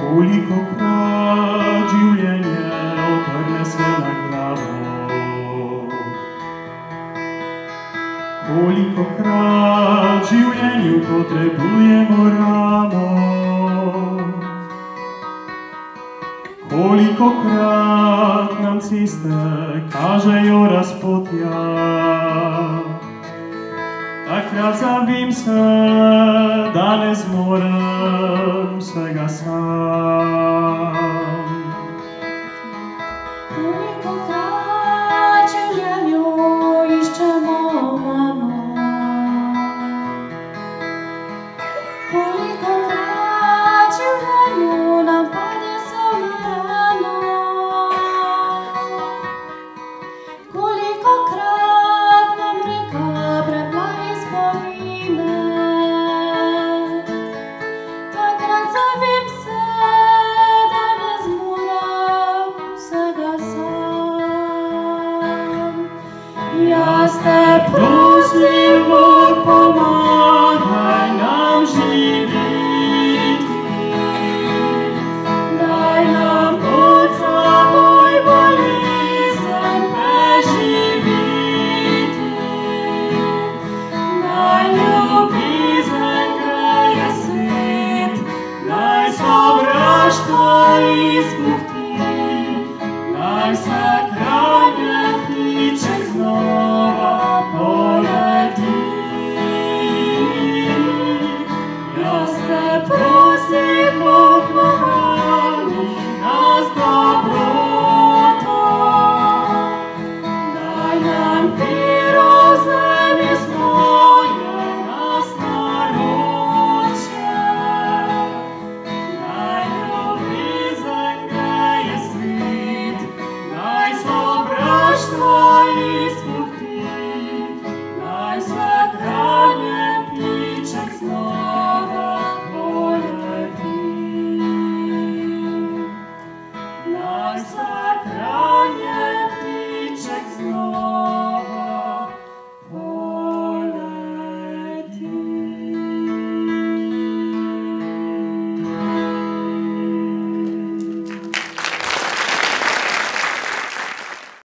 Kolikokrat življenje obrne se na glavo, kolikokrat v življenju potrebujemo ramo, kolikokrat nam ceste kažejo razpotja. Takrat zavim se, da ne zmorem vsega sam. Kolikokrat v življenju iščemo mamo, kolikokrat v življenju nam pade sol na rano, kolikokrat nam reka preplavi spomine. Takrat zavim se, da ne zmorem vsega sam. Jaz te prosim, Bog, pomagaj nam živeti, daj nam pot samoj bolezen preživeti, naj ljubezen greje svet, naj sovraštvo izpuhti, naj se kraljem ptiček znova poleti. Jaz te prosim, Bog, nahrani nas dobroto, daj nam vero v zemlji svoje nas naroče, naj ljubezen greje svet, naj sovraštvo izpuhti,